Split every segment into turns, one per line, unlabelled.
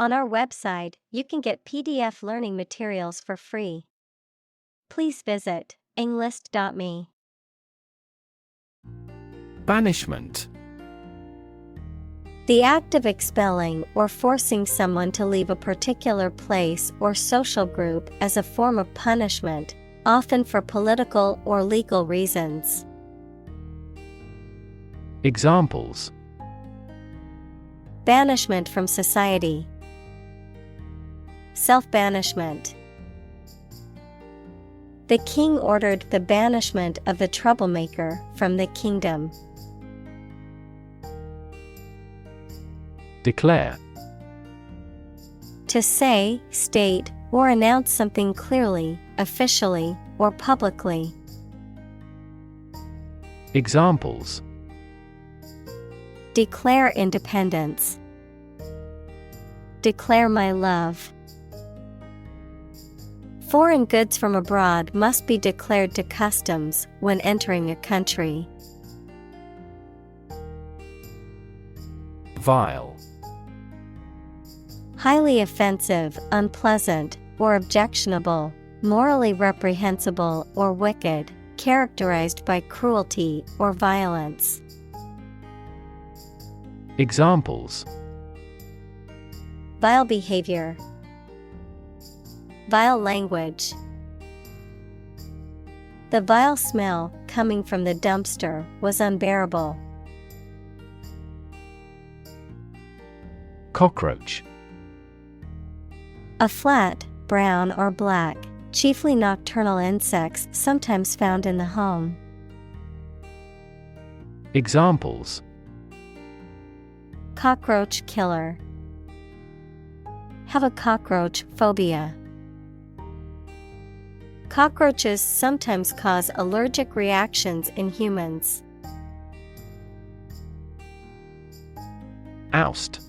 On our website, you can get PDF learning materials for free. Please visit englist.me.
Banishment.
The act of expelling or forcing someone to leave a particular place or social group as a form of punishment, often for political or legal reasons.
Examples:
Banishment from society. Self-banishment. The king ordered the banishment of the troublemaker from the kingdom.
Declare.
To say, state, or announce something clearly, officially, or publicly.
Examples:
Declare independence. Declare my love. Foreign goods from abroad must be declared to customs when entering a country.
Vile.
Highly offensive, unpleasant, or objectionable, morally reprehensible or wicked, characterized by cruelty or violence.
Examples:
Vile behavior. Vile language. The vile smell coming from the dumpster was unbearable.
Cockroach.
A flat, brown or black, chiefly nocturnal insects sometimes found in the home.
Examples:
Cockroach killer. Have a cockroach phobia. Cockroaches sometimes cause allergic reactions in humans.
Oust.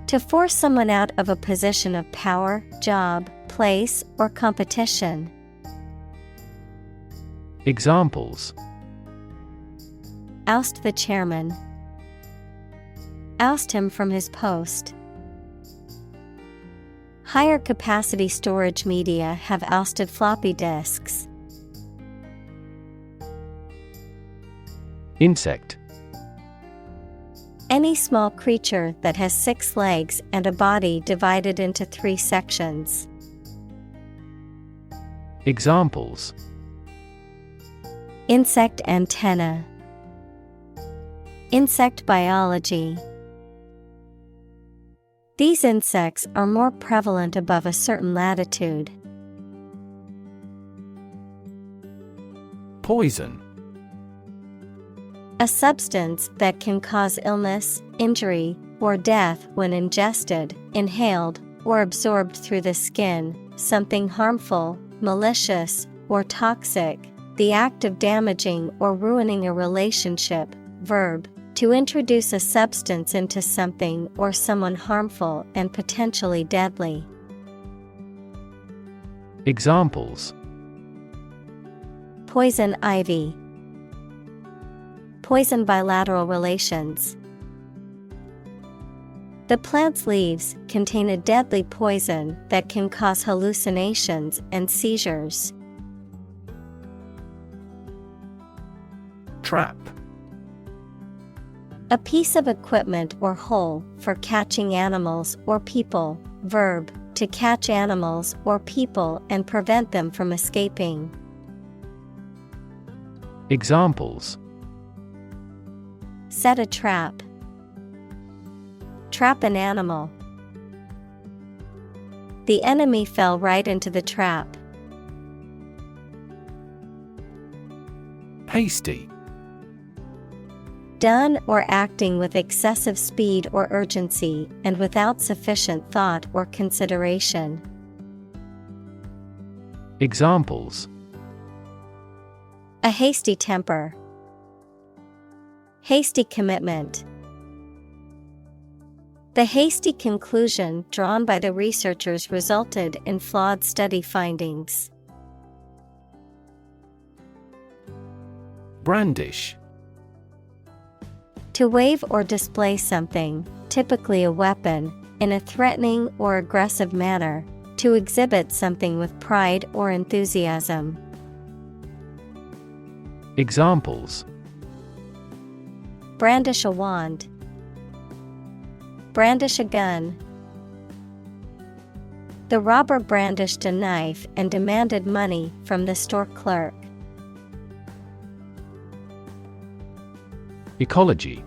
To force someone out of a position of power, job, place, or competition.
Examples:
Oust the chairman. Oust him from his post. Higher capacity storage media have ousted floppy disks.
Insect.
Any small creature that has 6 legs and a body divided into 3 sections.
Examples:
Insect antenna. Insect biology. These insects are more prevalent above a certain latitude.
Poison.
A substance that can cause illness, injury, or death when ingested, inhaled, or absorbed through the skin, something harmful, malicious, or toxic, the act of damaging or ruining a relationship. Verb: to introduce a substance into something or someone harmful and potentially deadly.
Examples:
Poison ivy. Poison bilateral relations. The plant's leaves contain a deadly poison that can cause hallucinations and seizures.
Trap.
A piece of equipment or hole for catching animals or people. Verb: to catch animals or people and prevent them from escaping.
Examples:
Set a trap. Trap an animal. The enemy fell right into the trap.
Hasty.
Done or acting with excessive speed or urgency and without sufficient thought or consideration.
Examples:
A hasty temper. Hasty commitment. The hasty conclusion drawn by the researchers resulted in flawed study findings.
Brandish.
To wave or display something, typically a weapon, in a threatening or aggressive manner, to exhibit something with pride or enthusiasm.
Examples:
brandish a wand, brandish a gun. The robber brandished a knife and demanded money from the store clerk.
Ecology: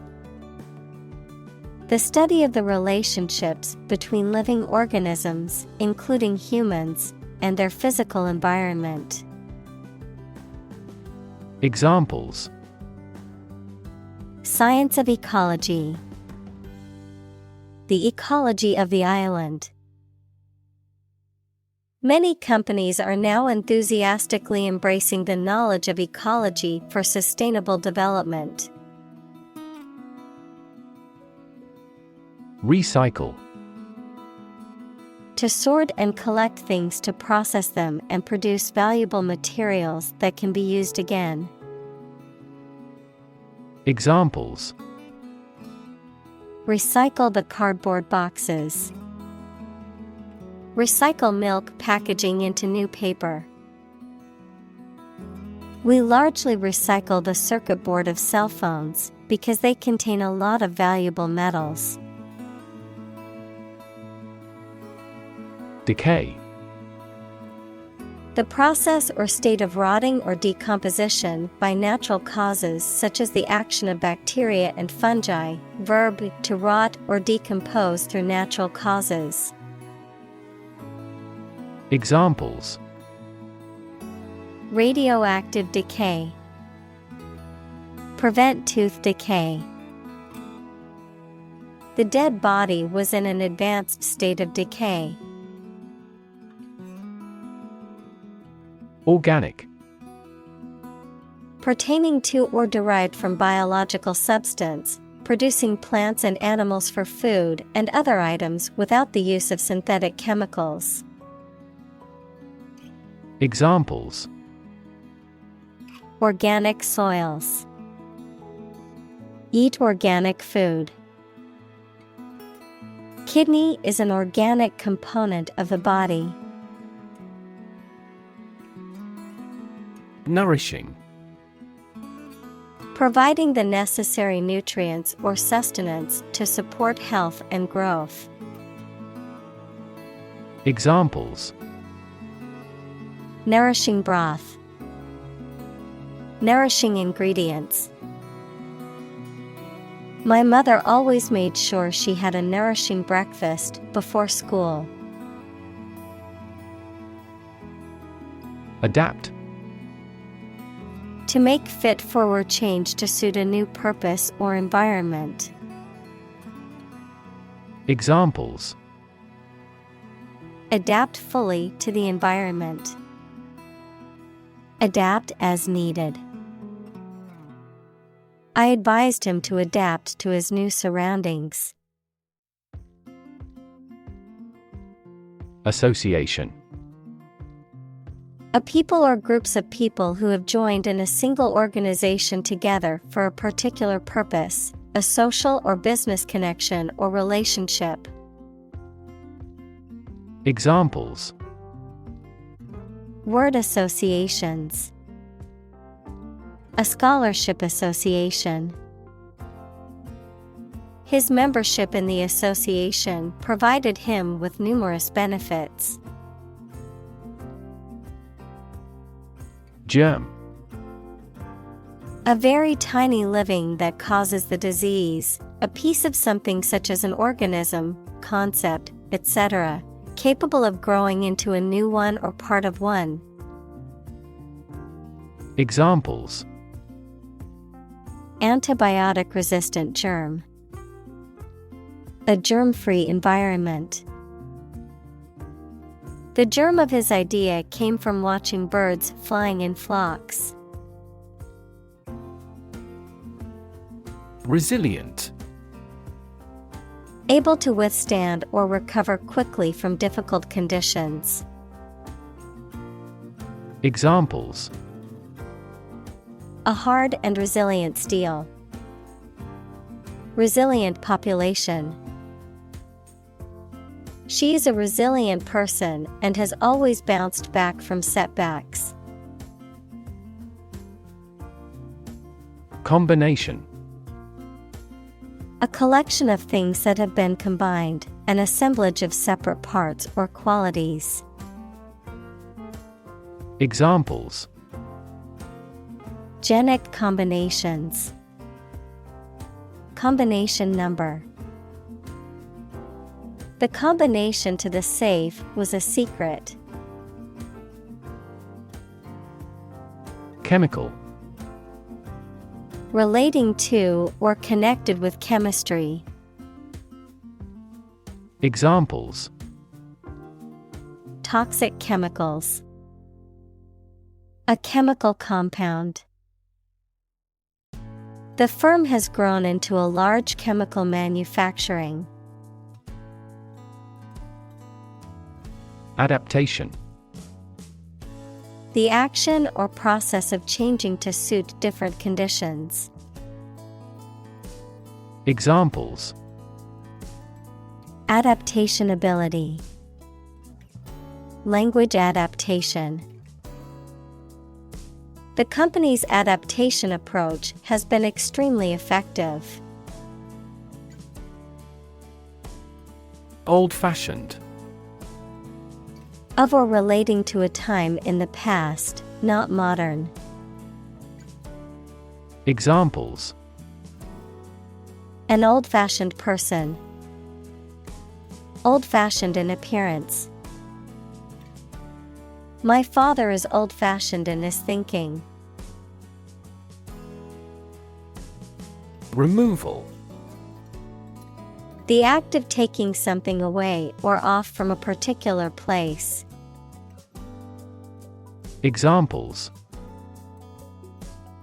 the study of the relationships between living organisms, including humans, and their physical environment.
Examples:
science of ecology, the ecology of the island. Many companies are now enthusiastically embracing the knowledge of ecology for sustainable development.
Recycle:
to sort and collect things to process them and produce valuable materials that can be used again.
Examples:
recycle the cardboard boxes. Recycle milk packaging into new paper. We largely recycle the circuit board of cell phones because they contain a lot of valuable metals.
Decay:
the process or state of rotting or decomposition by natural causes such as the action of bacteria and fungi. Verb, to rot or decompose through natural causes.
Examples:
radioactive decay. Prevent tooth decay. The dead body was in an advanced state of decay.
Organic:
pertaining to or derived from biological substance, producing plants and animals for food and other items without the use of synthetic chemicals.
Examples:
organic soils. Eat organic food. Kidney is an organic component of the body.
Nourishing:
providing the necessary nutrients or sustenance to support health and growth.
Examples:
nourishing broth. Nourishing ingredients. My mother always made sure she had a nourishing breakfast before school.
Adapt:
to make fit for change to suit a new purpose or environment.
Examples:
adapt fully to the environment. Adapt as needed. I advised him to adapt to his new surroundings.
Association:
a people or groups of people who have joined in a single organization together for a particular purpose, a social or business connection or relationship.
Examples:
word associations. A scholarship association. His membership in the association provided him with numerous benefits.
Germ:
a very tiny living that causes the disease, a piece of something such as an organism, concept, etc., capable of growing into a new one or part of one.
Examples:
antibiotic-resistant germ. A germ-free environment. The germ of his idea came from watching birds flying in flocks.
Resilient:
able to withstand or recover quickly from difficult conditions.
Examples:
a hard and resilient steel. Resilient population. She is a resilient person and has always bounced back from setbacks.
Combination.
A collection of things that have been combined, an assemblage of separate parts or qualities.
Examples:
Genic combinations. Combination number. The combination to the safe was a secret.
Chemical.
Relating to or connected with chemistry.
Examples:
Toxic chemicals. A chemical compound. The firm has grown into a large chemical manufacturing.
Adaptation.
The action or process of changing to suit different conditions.
Examples:
Adaptation ability. Language adaptation. The company's adaptation approach has been extremely effective.
Old-fashioned.
Of or relating to a time in the past, not modern.
Examples:
An old-fashioned person. Old-fashioned in appearance. My father is old-fashioned in his thinking.
Removal.
The act of taking something away or off from a particular place.
Examples: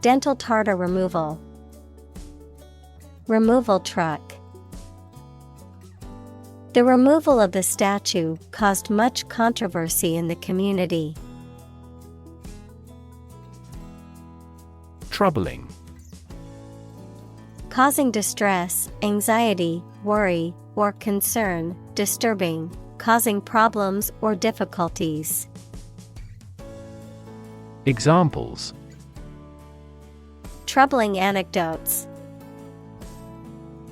Dental tartar removal. Removal truck. The removal of the statue caused much controversy in the community.
Troubling.
Causing distress, anxiety, worry, or concern, disturbing, causing problems or difficulties.
Examples:
Troubling anecdotes.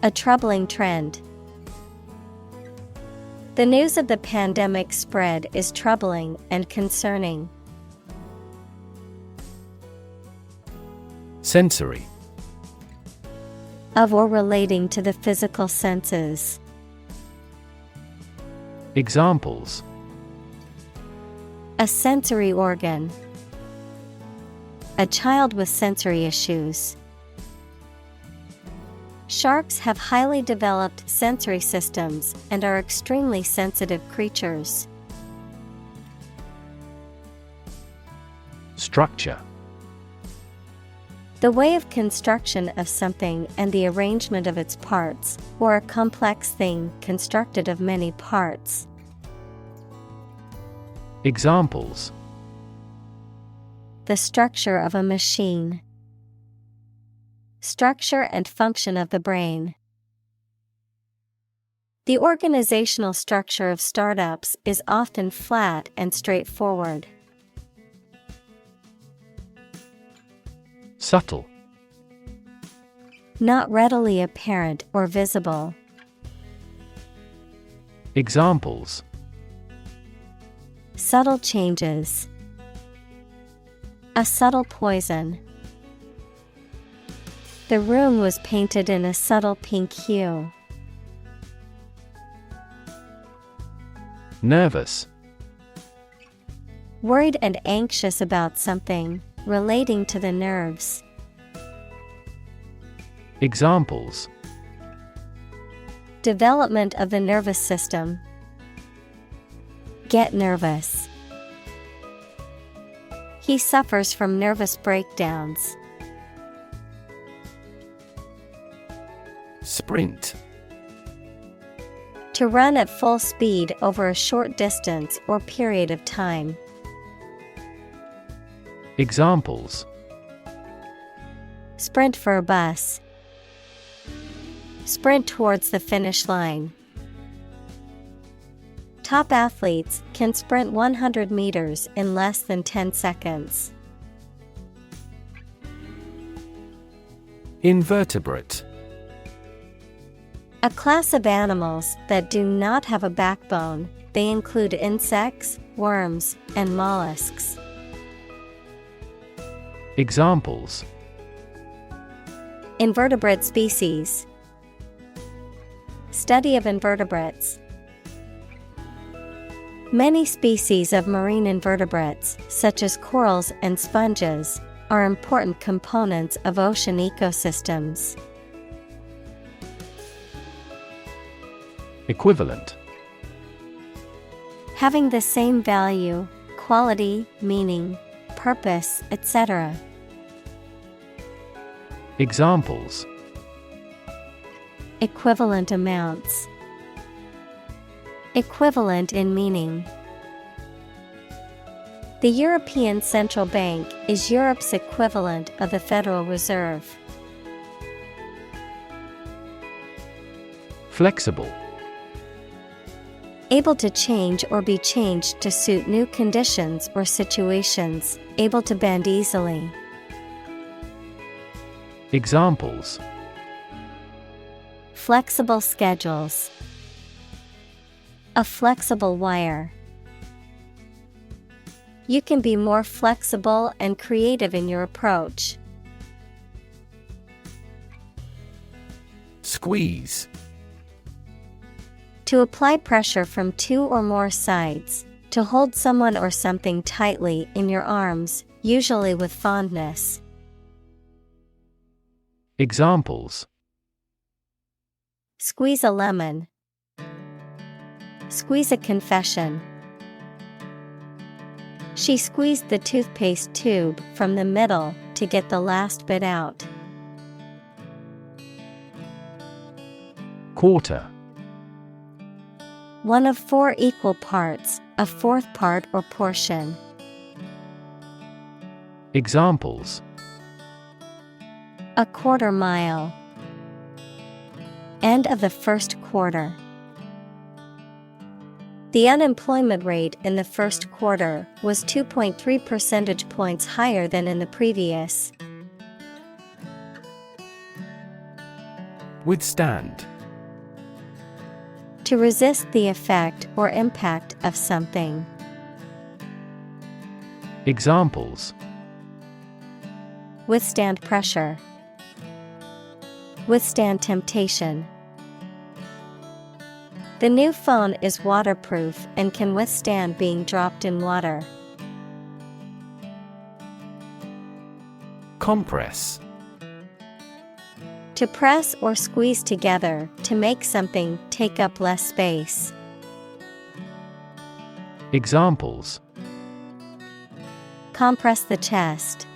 A troubling trend. The news of the pandemic spread is troubling and concerning.
Sensory.
Of or relating to the physical senses.
Examples:
A sensory organ. A child with sensory issues. Sharks have highly developed sensory systems and are extremely sensitive creatures.
Structure.
The way of construction of something and the arrangement of its parts, or a complex thing constructed of many parts.
Examples:
The structure of a machine. Structure and function of the brain. The organizational structure of startups is often flat and straightforward.
Subtle.
Not readily apparent or visible.
Examples:
Subtle changes. A subtle poison. The room was painted in a subtle pink hue.
Nervous.
Worried and anxious about something, relating to the nerves.
Examples:
Development of the nervous system. Get nervous. He suffers from nervous breakdowns.
Sprint.
To run at full speed over a short distance or period of time.
Examples:
Sprint for a bus. Sprint towards the finish line. Top athletes can sprint 100 meters in less than 10 seconds.
Invertebrate.
A class of animals that do not have a backbone. They include insects, worms, and mollusks.
Examples:
Invertebrate species. Study of invertebrates. Many species of marine invertebrates, such as corals and sponges, are important components of ocean ecosystems.
Equivalent.
Having the same value, quality, meaning, purpose, etc.
Examples:
Equivalent amounts. Equivalent in meaning. The European Central Bank is Europe's equivalent of the Federal Reserve.
Flexible.
Able to change or be changed to suit new conditions or situations, able to bend easily.
Examples:
Flexible schedules. A flexible wire. You can be more flexible and creative in your approach.
Squeeze.
To apply pressure from two or more sides, to hold someone or something tightly in your arms, usually with fondness.
Examples:
Squeeze a lemon. Squeeze a confession. She squeezed the toothpaste tube from the middle to get the last bit out.
Quarter.
One of four equal parts, a fourth part or portion.
Examples:
A quarter mile. End of the first quarter. The unemployment rate in the first quarter was 2.3 percentage points higher than in the previous.
Withstand.
To resist the effect or impact of something.
Examples:
Withstand pressure. Withstand temptation. The new phone is waterproof and can withstand being dropped in water.
Compress.
To press or squeeze together to make something take up less space.
Examples:
Compress the chest.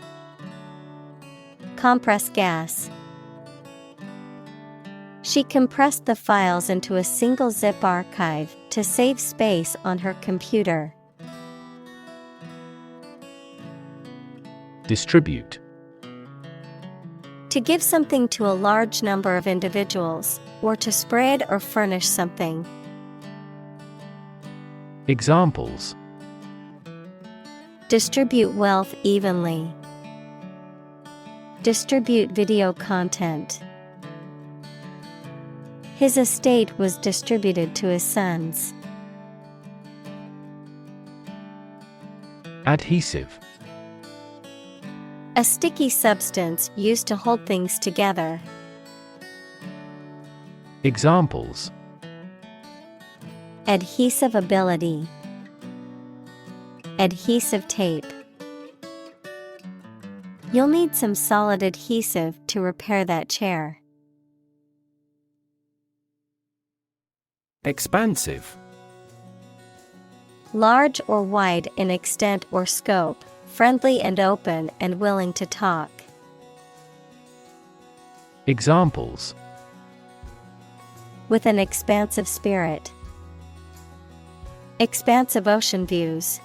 Compress gas. She compressed the files into a single zip archive to save space on her computer.
Distribute.
To give something to a large number of individuals, or to spread or furnish something.
Examples:
Distribute wealth evenly. Distribute video content. His estate was distributed to his sons.
Adhesive.
A sticky substance used to hold things together.
Examples:
Adhesive ability. Adhesive tape. You'll need some solid adhesive to repair that chair.
Expansive.
Large or wide in extent or scope, friendly and open and willing to talk.
Examples:
With an expansive spirit. Expansive ocean views.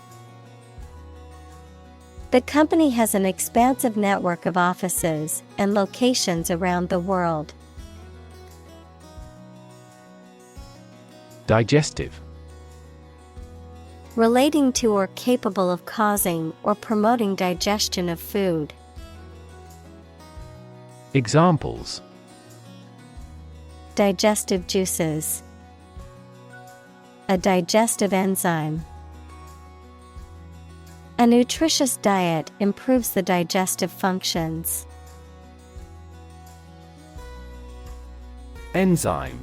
The company has an expansive network of offices and locations around the world.
Digestive.
Relating to or capable of causing or promoting digestion of food.
Examples:
digestive juices, a digestive enzyme. A nutritious diet improves the digestive functions.
Enzyme.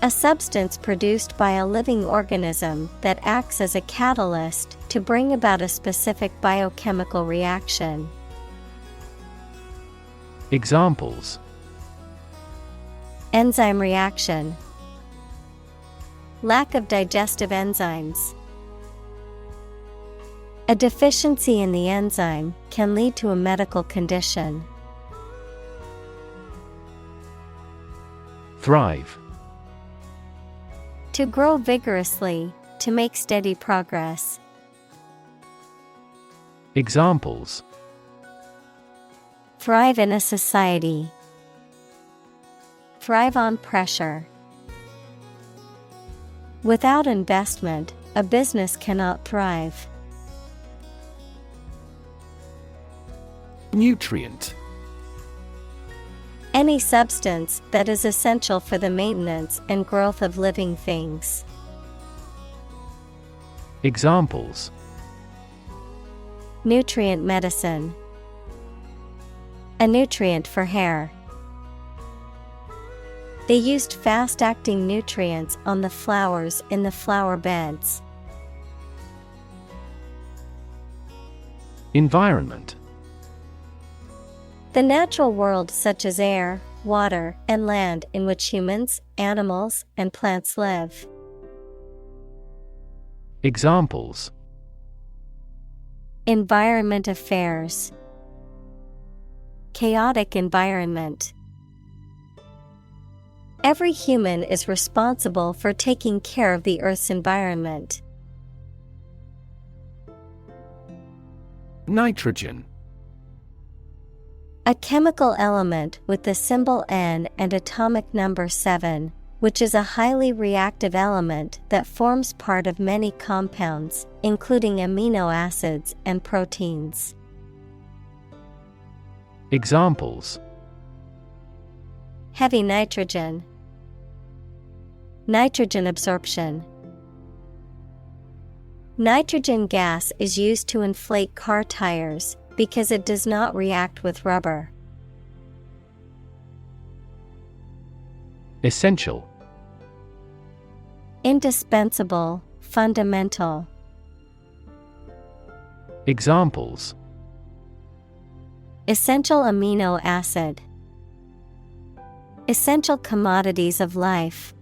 A substance produced by a living organism that acts as a catalyst to bring about a specific biochemical reaction.
Examples:
enzyme reaction, lack of digestive enzymes. A deficiency in the enzyme can lead to a medical condition.
Thrive.
To grow vigorously, to make steady progress.
Examples:
thrive in a society, thrive on pressure. Without investment, a business cannot thrive.
Nutrient.
Any substance that is essential for the maintenance and growth of living things.
Examples:
nutrient medicine, a nutrient for hair. They used fast-acting nutrients on the flowers in the flower beds.
Environment.
The natural world such as air, water, and land in which humans, animals, and plants live.
Examples:
environment affairs, chaotic environment. Every human is responsible for taking care of the Earth's environment.
Nitrogen.
A chemical element with the symbol N and atomic number 7, which is a highly reactive element that forms part of many compounds, including amino acids and proteins.
Examples:
heavy nitrogen, nitrogen absorption. Nitrogen gas is used to inflate car tires because it does not react with rubber.
Essential.
Indispensable, fundamental.
Examples:
essential amino acid, essential commodities of life.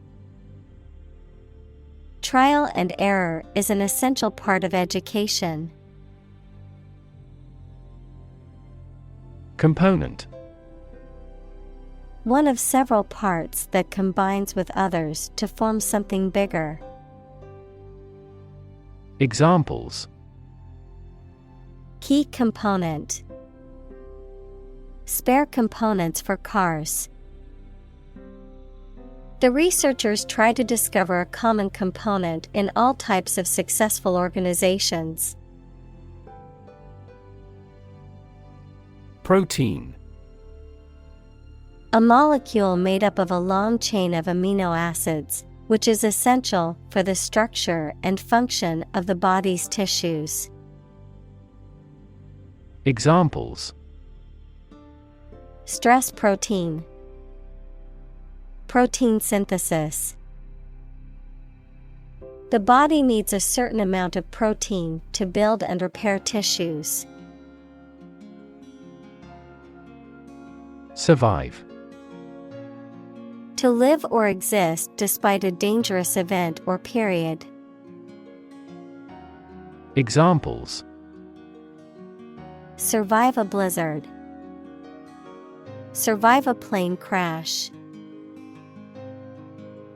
Trial and error is an essential part of education.
Component.
One of several parts that combines with others to form something bigger.
Examples:
key component, spare components for cars. The researchers try to discover a common component in all types of successful organizations.
Protein.
A molecule made up of a long chain of amino acids, which is essential for the structure and function of the body's tissues.
Examples:
stress protein, protein synthesis. The body needs a certain amount of protein to build and repair tissues.
Survive.
To live or exist despite a dangerous event or period.
Examples:
survive a blizzard, survive a plane crash.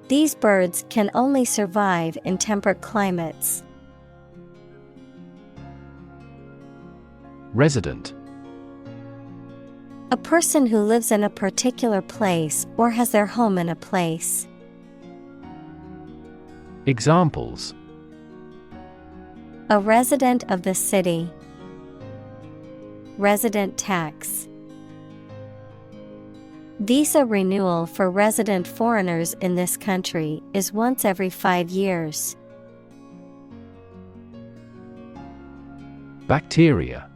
These birds can only survive in temperate climates.
Resident.
A person who lives in a particular place or has their home in a place.
Examples:
A resident of the city. Resident tax. Visa renewal for resident foreigners in this country is once every 5 years.
Bacteria.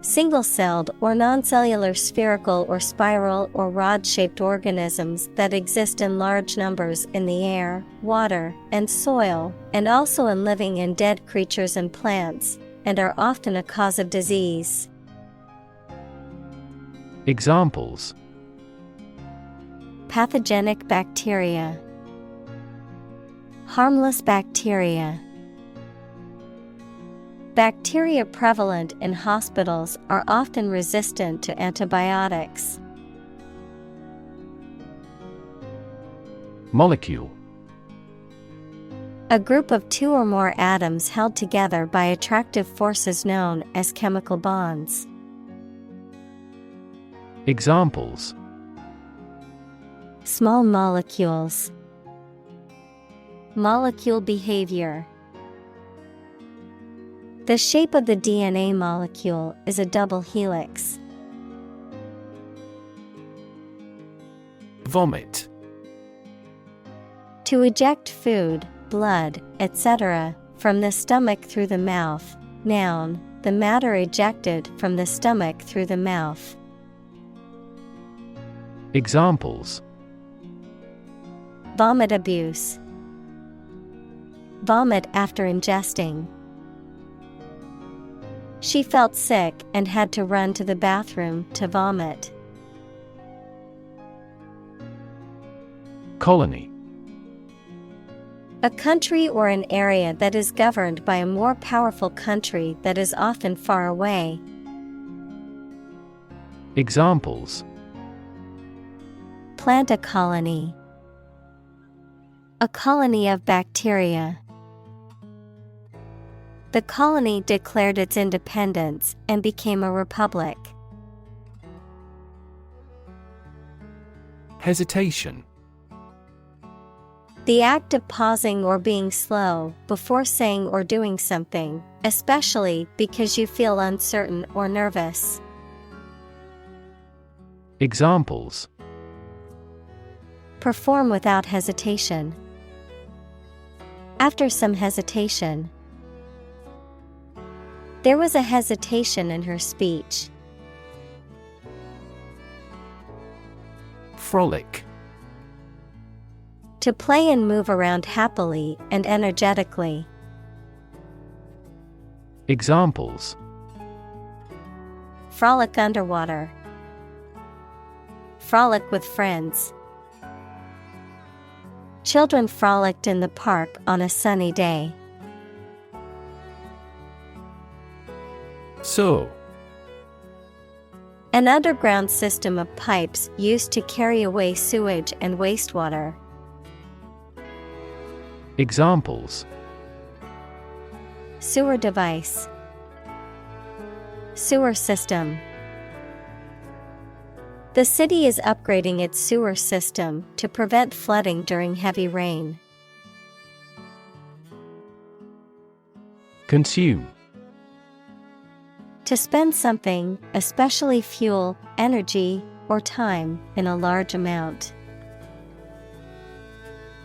Single-celled or non-cellular spherical or spiral or rod-shaped organisms that exist in large numbers in the air, water, and soil, and also in living and dead creatures and plants, and are often a cause of disease.
Examples:
Pathogenic bacteria. Harmless bacteria. Bacteria prevalent in hospitals are often resistant to antibiotics.
Molecule.
A group of two or more atoms held together by attractive forces known as chemical bonds.
Examples:
Small molecules. Molecule behavior. The shape of the DNA molecule is a double helix.
Vomit.
To eject food, blood, etc., from the stomach through the mouth. Noun, the matter ejected from the stomach through the mouth.
Examples:
Vomit abuse. Vomit after ingesting. She felt sick and had to run to the bathroom to vomit.
Colony.
A country or an area that is governed by a more powerful country that is often far away.
Examples:
Plant a colony. A colony of bacteria. The colony declared its independence and became a republic.
Hesitation.
The act of pausing or being slow before saying or doing something, especially because you feel uncertain or nervous.
Examples:
Perform without hesitation. After some hesitation. There was a hesitation in her speech.
Frolic.
To play and move around happily and energetically.
Examples:
Frolic underwater. Frolic with friends. Children frolicked in the park on a sunny day.
Sewer.
An underground system of pipes used to carry away sewage and wastewater.
Examples:
Sewer device. Sewer system. The city is upgrading its sewer system to prevent flooding during heavy rain.
Consume.
To spend something, especially fuel, energy, or time, in a large amount.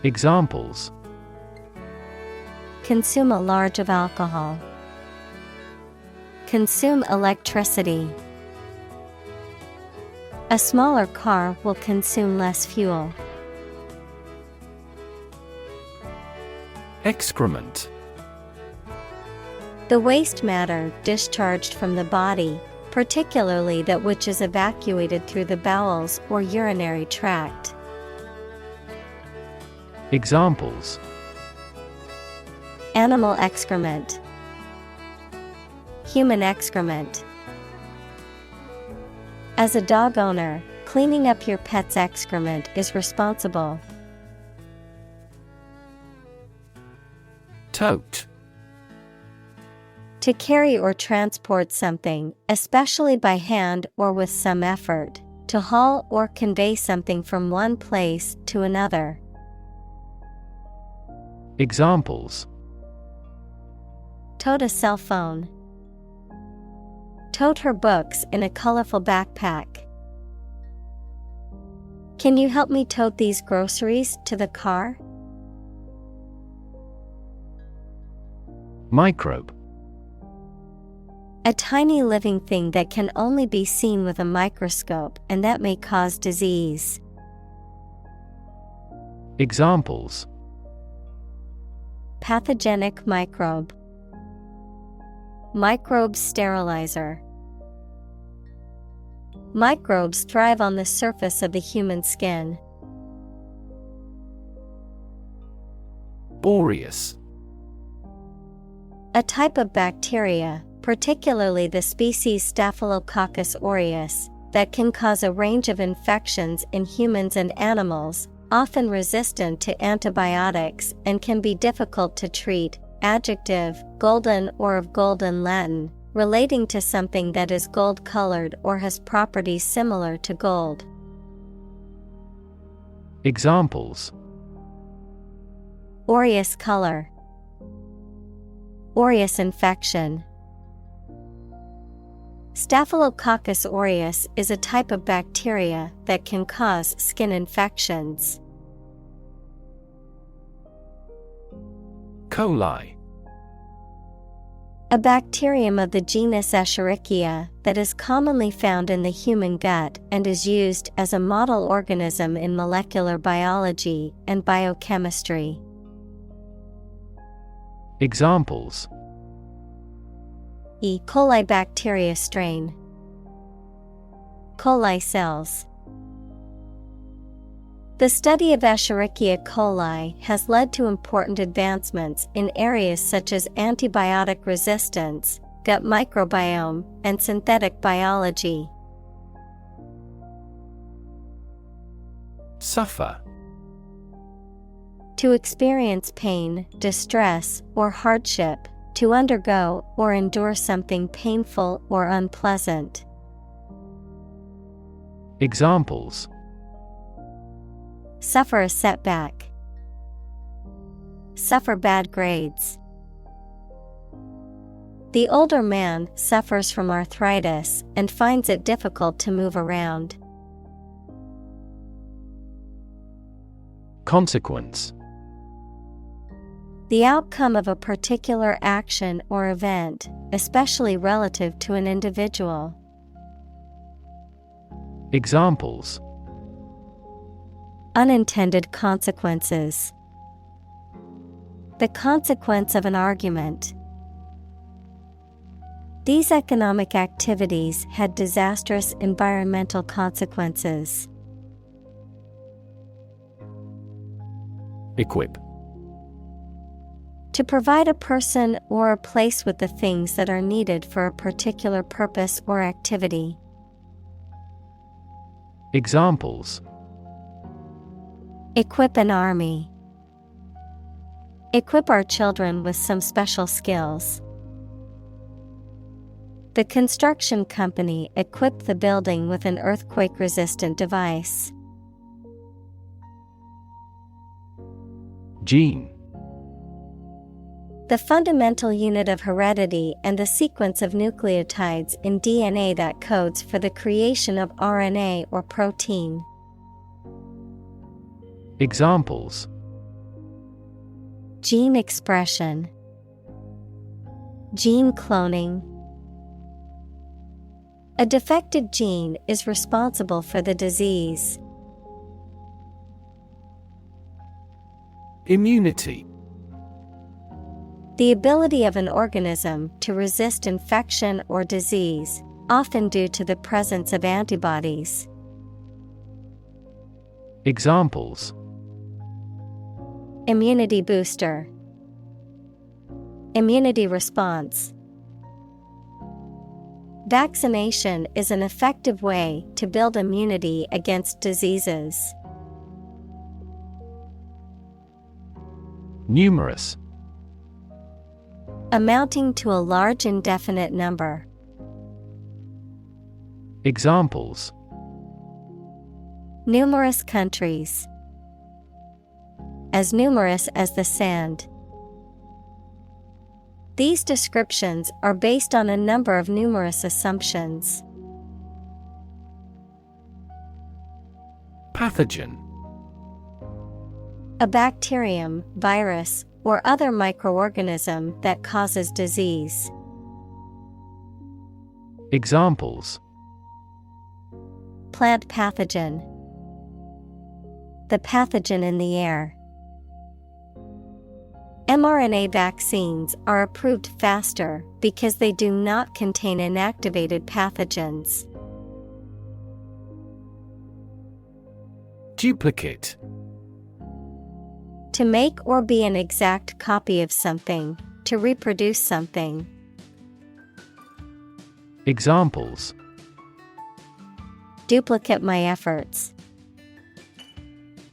Examples:
Consume a large of alcohol. Consume electricity. A smaller car will consume less fuel.
Excrement.
The waste matter discharged from the body, particularly that which is evacuated through the bowels or urinary tract.
Examples:
Animal excrement. Human excrement. As a dog owner, cleaning up your pet's excrement is responsible.
Tote.
To carry or transport something, especially by hand or with some effort. To haul or convey something from one place to another.
Examples:
Tote a cell phone. Tote her books in a colorful backpack. Can you help me tote these groceries to the car?
Microbe.
A tiny living thing that can only be seen with a microscope and that may cause disease.
Examples:
Pathogenic microbe. Microbe sterilizer. Microbes thrive on the surface of the human skin.
Aureus.
A type of bacteria, particularly the species Staphylococcus aureus, that can cause a range of infections in humans and animals, often resistant to antibiotics and can be difficult to treat. Adjective, golden or of golden Latin, relating to something that is gold-colored or has properties similar to gold.
Examples:
Aureus color. Aureus infection. Staphylococcus aureus is a type of bacteria that can cause skin infections.
Coli.
A bacterium of the genus Escherichia that is commonly found in the human gut and is used as a model organism in molecular biology and biochemistry.
Examples:
E. coli bacteria strain. Coli cells. The study of Escherichia coli has led to important advancements in areas such as antibiotic resistance, gut microbiome, and synthetic biology.
Suffer.
To experience pain, distress, or hardship, to undergo or endure something painful or unpleasant.
Examples:
Suffer a setback. Suffer bad grades. The older man suffers from arthritis and finds it difficult to move around.
Consequence.
The outcome of a particular action or event, especially relative to an individual.
Examples:
Unintended consequences. The consequence of an argument. These economic activities had disastrous environmental consequences.
Equip.
To provide a person or a place with the things that are needed for a particular purpose or activity.
Examples:
Equip an army. Equip our children with some special skills. The construction company equipped the building with an earthquake-resistant device.
Gene.
The fundamental unit of heredity and the sequence of nucleotides in DNA that codes for the creation of RNA or protein.
Examples:
Gene expression. Gene cloning. A defective gene is responsible for the disease.
Immunity.
The ability of an organism to resist infection or disease, often due to the presence of antibodies.
Examples:
Immunity booster. Immunity response. Vaccination is an effective way to build immunity against diseases.
Numerous.
Amounting to a large indefinite number.
Examples:
Numerous countries. As numerous as the sand. These descriptions are based on a number of numerous assumptions.
Pathogen.
A bacterium, virus, or other microorganism that causes disease.
Examples:
Plant pathogen. The pathogen in the air. mRNA vaccines are approved faster because they do not contain inactivated pathogens.
Duplicate.
To make or be an exact copy of something, to reproduce something.
Examples:
Duplicate my efforts.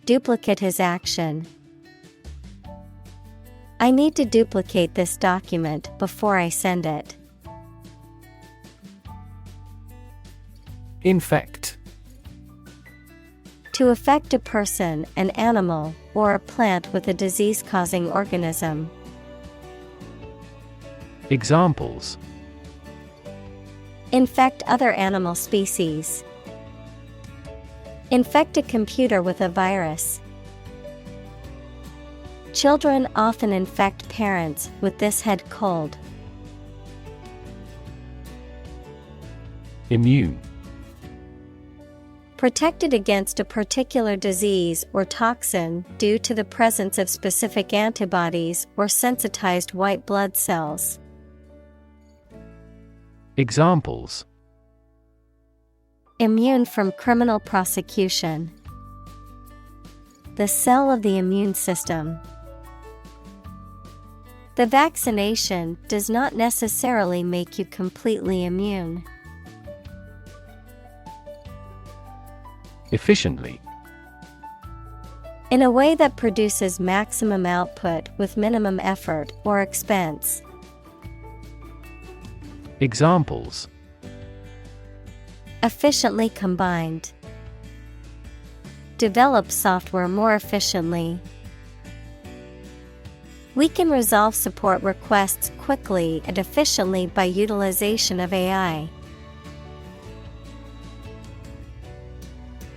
Duplicate his action. I need to duplicate this document before I send it.
Infect.
To affect a person, an animal, or a plant with a disease-causing organism.
Examples:
Infect other animal species. Infect a computer with a virus. Children often infect parents with this head cold.
Immune.
Protected against a particular disease or toxin due to the presence of specific antibodies or sensitized white blood cells.
Examples:
Immune from criminal prosecution. The cell of the immune system. The vaccination does not necessarily make you completely immune.
Efficiently.
In a way that produces maximum output with minimum effort or expense.
Examples:
Efficiently combined. Develop software more efficiently. We can resolve support requests quickly and efficiently by utilization of AI.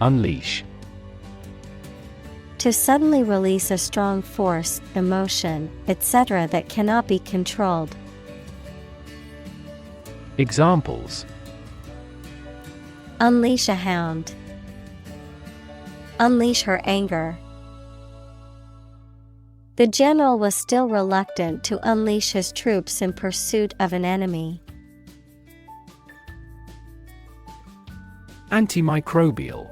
Unleash.
To suddenly release a strong force, emotion, etc. that cannot be controlled.
Examples:
Unleash a hound. Unleash her anger. The general was still reluctant to unleash his troops in pursuit of an enemy.
Antimicrobial.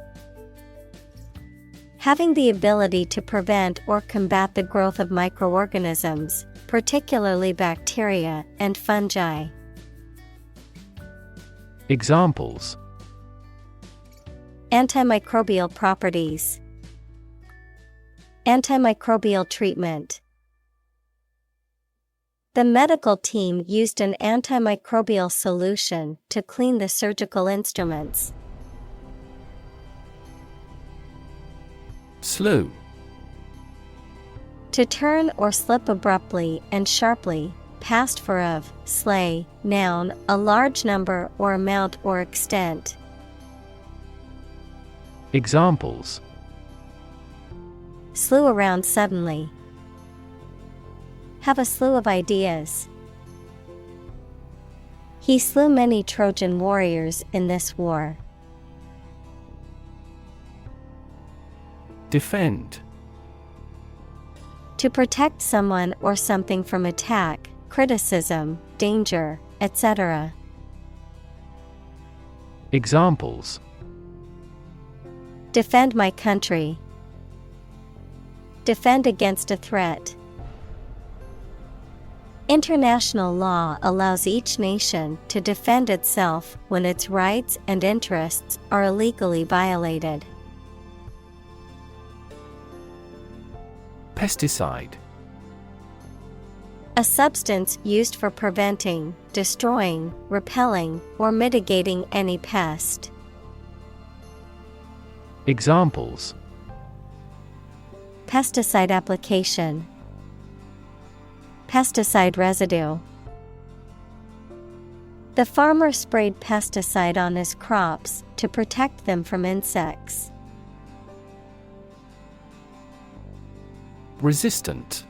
Having the ability to prevent or combat the growth of microorganisms, particularly bacteria and fungi.
Examples:
Antimicrobial properties. Antimicrobial treatment. The medical team used an antimicrobial solution to clean the surgical instruments.
Slew.
To turn or slip abruptly and sharply, past for of, slay, noun, a large number or amount or extent.
Examples:
Slew around suddenly. Have a slew of ideas. He slew many Trojan warriors in this war.
Defend.
To protect someone or something from attack, criticism, danger, etc.
Examples:
Defend my country. Defend against a threat. International law allows each nation to defend itself when its rights and interests are illegally violated.
Pesticide.
A substance used for preventing, destroying, repelling, or mitigating any pest.
Examples:
Pesticide application. Pesticide residue. The farmer sprayed pesticide on his crops to protect them from insects.
Resistant.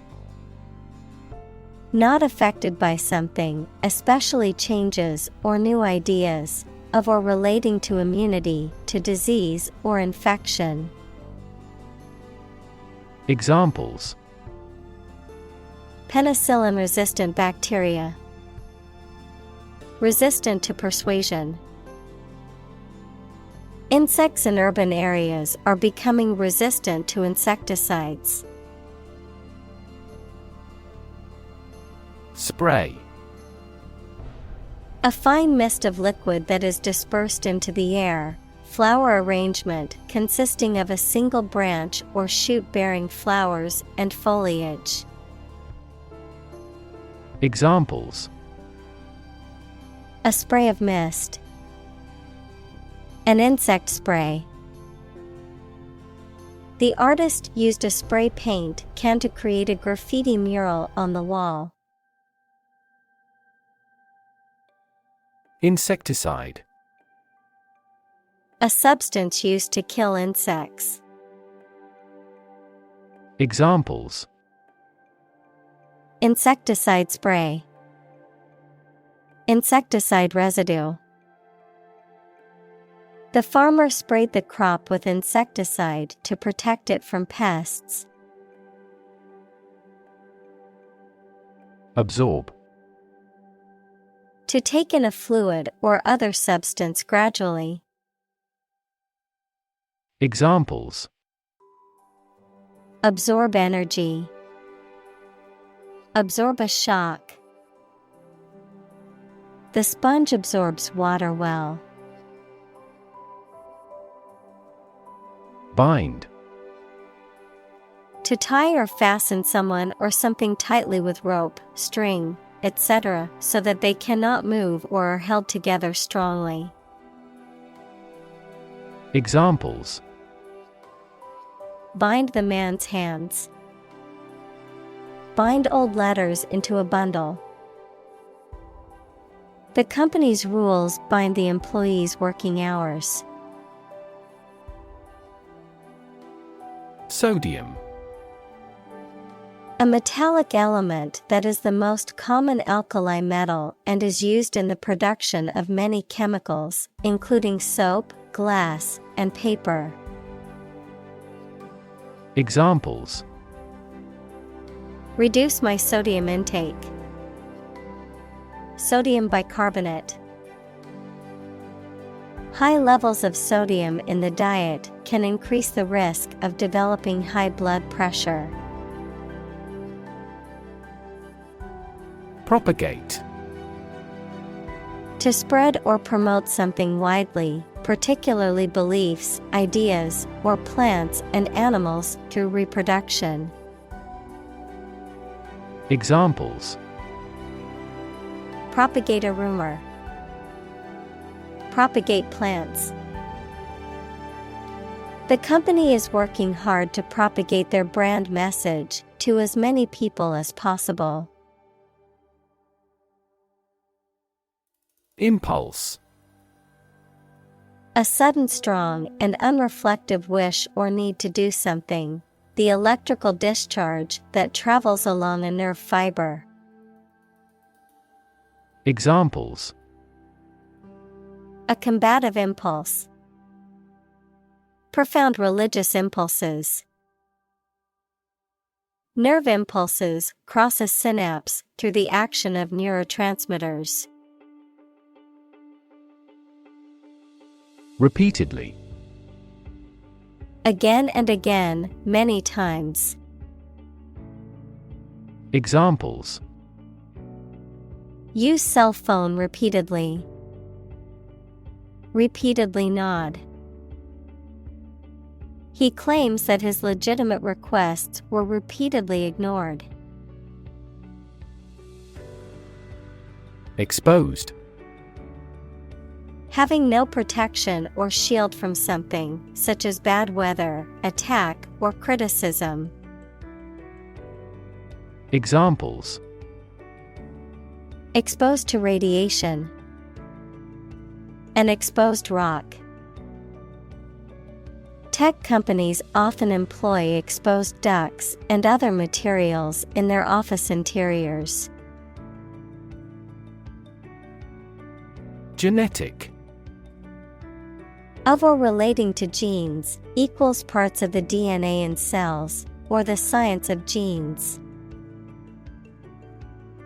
Not affected by something, especially changes or new ideas, of or relating to immunity to disease or infection.
Examples:
penicillin-resistant bacteria. Resistant to persuasion. Insects in urban areas are becoming resistant to insecticides.
Spray.
A fine mist of liquid that is dispersed into the air. Flower arrangement consisting of a single branch or shoot bearing flowers and foliage.
Examples:
a spray of mist. An insect spray. The artist used a spray paint can to create a graffiti mural on the wall.
Insecticide.
A substance used to kill insects.
Examples:
insecticide spray. Insecticide residue. The farmer sprayed the crop with insecticide to protect it from pests.
Absorb.
To take in a fluid or other substance gradually.
Examples:
absorb energy. Absorb a shock. The sponge absorbs water well.
Bind.
To tie or fasten someone or something tightly with rope, string, etc., so that they cannot move or are held together strongly.
Examples:
bind the man's hands. Bind old letters into a bundle. The company's rules bind the employees' working hours.
Sodium.
A metallic element that is the most common alkali metal and is used in the production of many chemicals, including soap, glass, and paper.
Examples:
reduce my sodium intake. Sodium bicarbonate. High levels of sodium in the diet can increase the risk of developing high blood pressure.
Propagate.
To spread or promote something widely, particularly beliefs, ideas, or plants and animals through reproduction.
Examples:
propagate a rumor. Propagate plants. The company is working hard to propagate their brand message to as many people as possible.
Impulse.
A sudden strong and unreflective wish or need to do something. The electrical discharge that travels along a nerve fiber.
Examples:
a combative impulse. Profound religious impulses. Nerve impulses cross a synapse through the action of neurotransmitters.
Repeatedly.
Again and again, many times.
Examples:
use cell phone repeatedly. Repeatedly nod. He claims that his legitimate requests were repeatedly ignored.
Exposed.
Having no protection or shield from something, such as bad weather, attack, or criticism.
Examples:
exposed to radiation. An exposed rock. Tech companies often employ exposed ducts and other materials in their office interiors.
Genetic.
Of or relating to genes, equals parts of the DNA in cells, or the science of genes.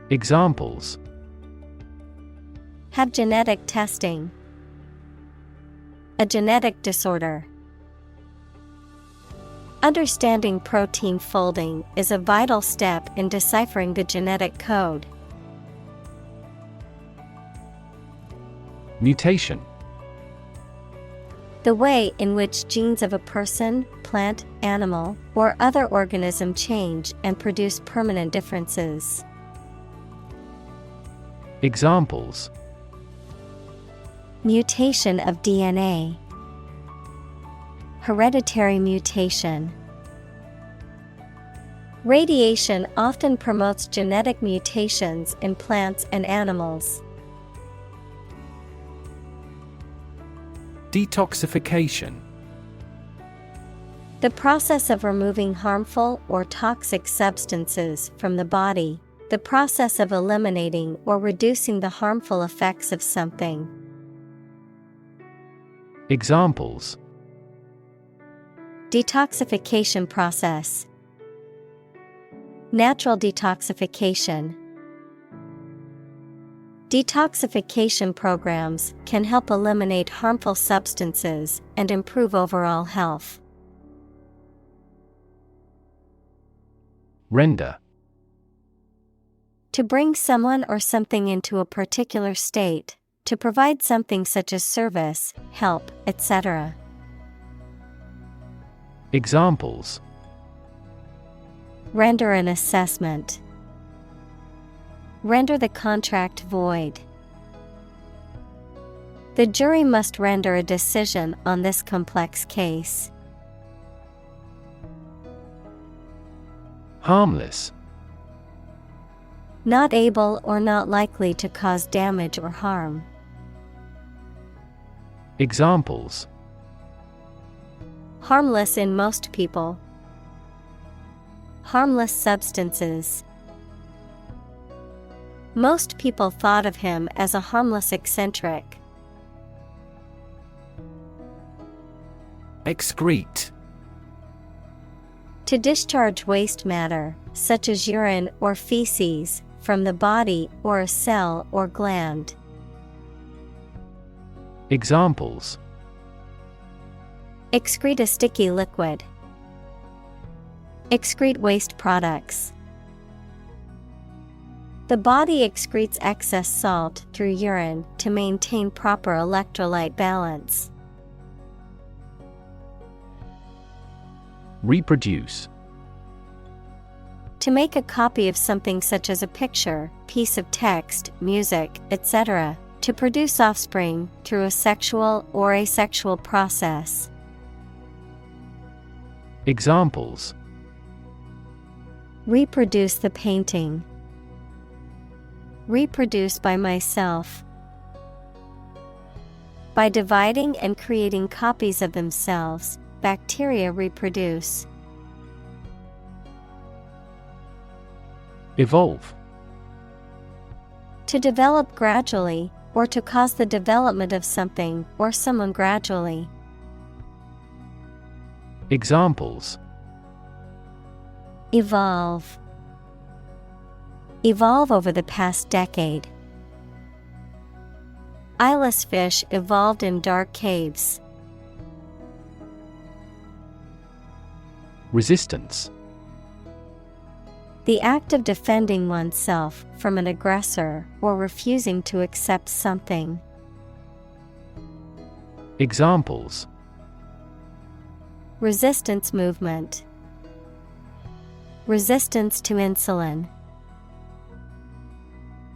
Examples:
Have genetic testing. A genetic disorder. Understanding protein folding is a vital step in deciphering the genetic code.
Mutation.
The way in which genes of a person, plant, animal, or other organism change and produce permanent differences.
Examples:
Mutation of DNA. Hereditary mutation. Radiation often promotes genetic mutations in plants and animals.
Detoxification.
The process of removing harmful or toxic substances from the body, the process of eliminating or reducing the harmful effects of something.
Examples:
Detoxification process. Natural detoxification. Detoxification programs can help eliminate harmful substances and improve overall health.
Render.
To bring someone or something into a particular state, to provide something such as service, help, etc.
Examples:
Render an assessment. Render the contract void. The jury must render a decision on this complex case.
Harmless.
Not able or not likely to cause damage or harm.
Examples:
Harmless in most people. Harmless substances. Most people thought of him as a harmless eccentric.
Excrete.
To discharge waste matter, such as urine or feces, from the body or a cell or gland.
Examples:
Excrete a sticky liquid. Excrete waste products. The body excretes excess salt through urine to maintain proper electrolyte balance.
Reproduce.
To make a copy of something such as a picture, piece of text, music, etc. To produce offspring through a sexual or asexual process.
Examples:
Reproduce the painting. Reproduce by myself. By dividing and creating copies of themselves, bacteria reproduce.
Evolve.
To develop gradually, or to cause the development of something or someone gradually.
Examples:
Evolve. Evolve over the past decade. Eyeless fish evolved in dark caves.
Resistance.
The act of defending oneself from an aggressor or refusing to accept something.
Examples:
Resistance movement. Resistance to insulin.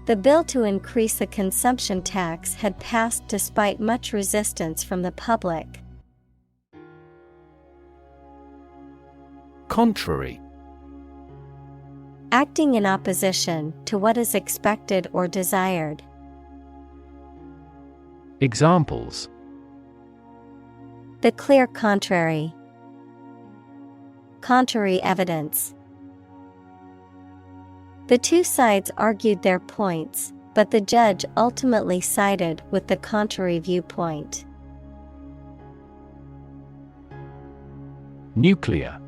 The bill to increase the consumption tax had passed despite much resistance from the public.
Contrary.
Acting in opposition to what is expected or desired.
Examples:
The clear contrary. Contrary evidence. The two sides argued their points, but the judge ultimately sided with the contrary viewpoint.
Nuclear.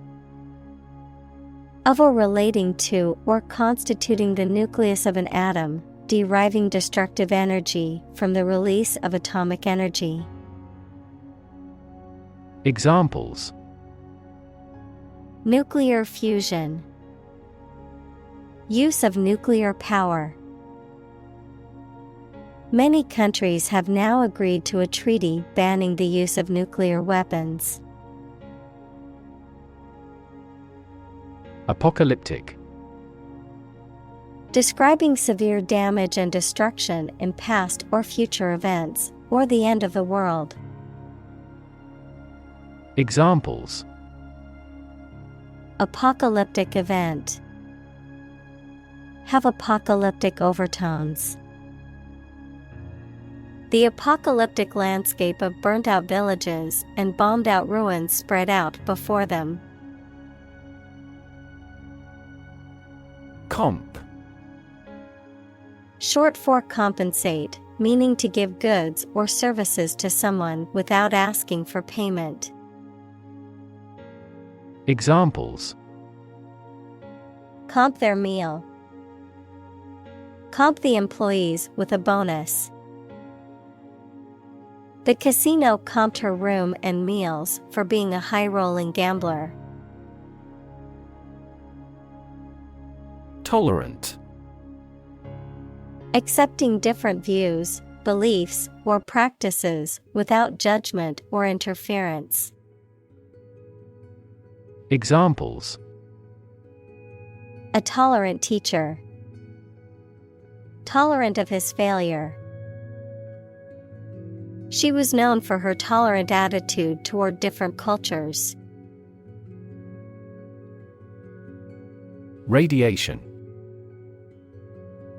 Of or relating to or constituting the nucleus of an atom, deriving destructive energy from the release of atomic energy.
Examples:
Nuclear fusion. Use of nuclear power. Many countries have now agreed to a treaty banning the use of nuclear weapons.
Apocalyptic.
Describing severe damage and destruction in past or future events, or the end of the world.
Examples:
Apocalyptic event. Have apocalyptic overtones. The apocalyptic landscape of burnt-out villages and bombed-out ruins spread out before them.
Comp.
Short for compensate, meaning to give goods or services to someone without asking for payment.
Examples:
Comp their meal. Comp the employees with a bonus. The casino comped her room and meals for being a high-rolling gambler.
Tolerant.
Accepting different views, beliefs, or practices without judgment or interference.
Examples:
A tolerant teacher. Tolerant of his failure. She was known for her tolerant attitude toward different cultures.
Radiation.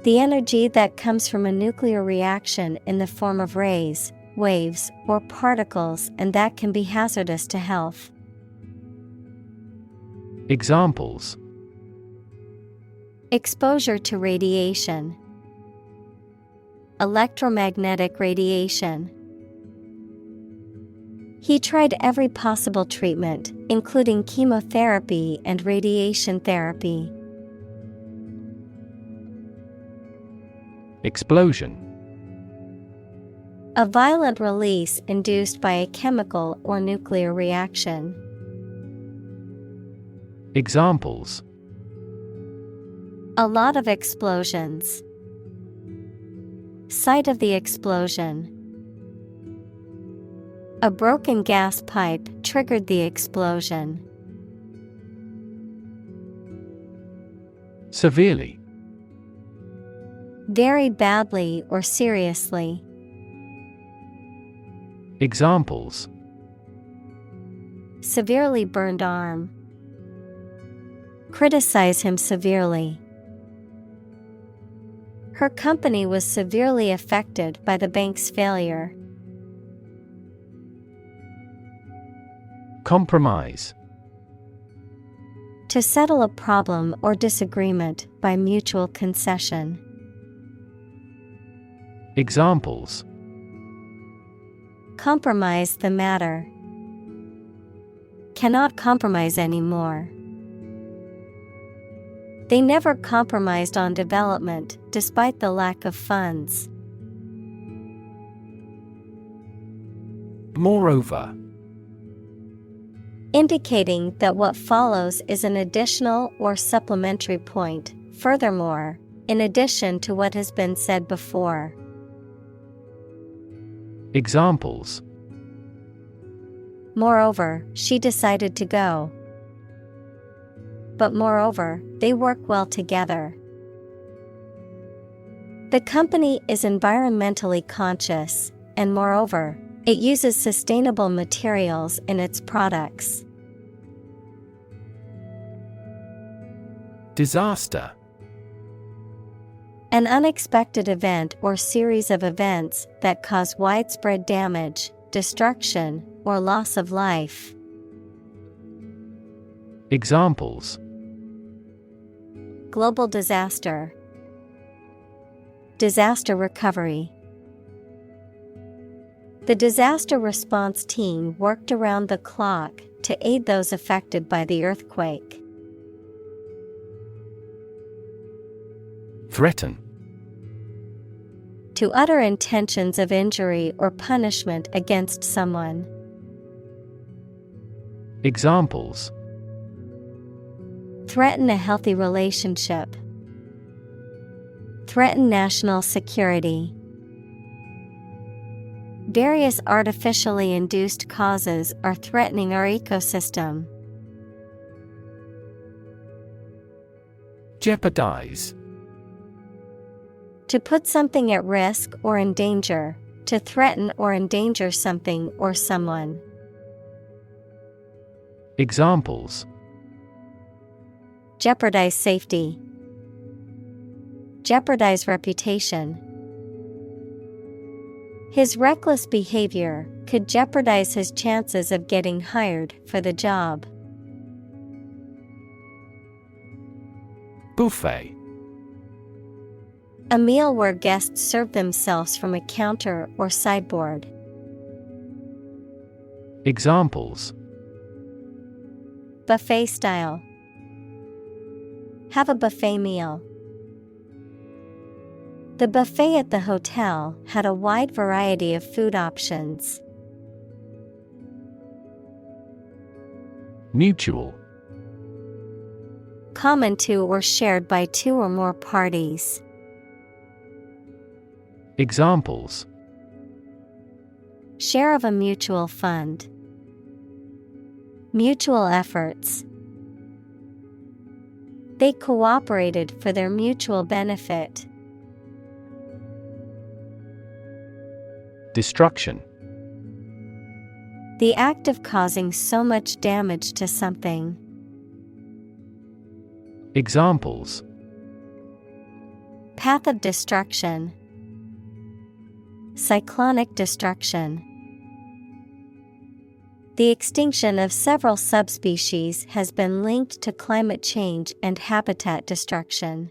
The energy that comes from a nuclear reaction in the form of rays, waves, or particles, and that can be hazardous to health.
Examples:
Exposure to radiation. Electromagnetic radiation. He tried every possible treatment, including chemotherapy and radiation therapy.
Explosion.
A violent release induced by a chemical or nuclear reaction.
Examples:
A lot of explosions. Site of the explosion. A broken gas pipe triggered the explosion.
Severely.
Very badly or seriously.
Examples:
Severely burned arm. Criticize him severely. Her company was severely affected by the bank's failure.
Compromise.
To settle a problem or disagreement by mutual concession.
Examples:
Compromise the matter. Cannot compromise anymore. They never compromised on development despite the lack of funds.
Moreover.
Indicating that what follows is an additional or supplementary point. Furthermore, in addition to what has been said before.
Examples:
Moreover, she decided to go. But moreover, they work well together. The company is environmentally conscious, and moreover, it uses sustainable materials in its products.
Disaster.
An unexpected event or series of events that cause widespread damage, destruction, or loss of life.
Examples:
Global disaster. Disaster recovery. The disaster response team worked around the clock to aid those affected by the earthquake.
Threaten.
To utter intentions of injury or punishment against someone.
Examples:
Threaten a healthy relationship. Threaten national security. Various artificially induced causes are threatening our ecosystem.
Jeopardize.
To put something at risk or in danger, to threaten or endanger something or someone.
Examples:
Jeopardize safety. Jeopardize reputation. His reckless behavior could jeopardize his chances of getting hired for the job.
Buffet.
A meal where guests serve themselves from a counter or sideboard.
Examples:
Buffet style. Have a buffet meal. The buffet at the hotel had a wide variety of food options.
Mutual.
Common to or shared by two or more parties.
Examples:
Share of a mutual fund. Mutual efforts. They cooperated for their mutual benefit.
Destruction.
The act of causing so much damage to something.
Examples:
Path of destruction. Cyclonic destruction. The extinction of several subspecies has been linked to climate change and habitat destruction.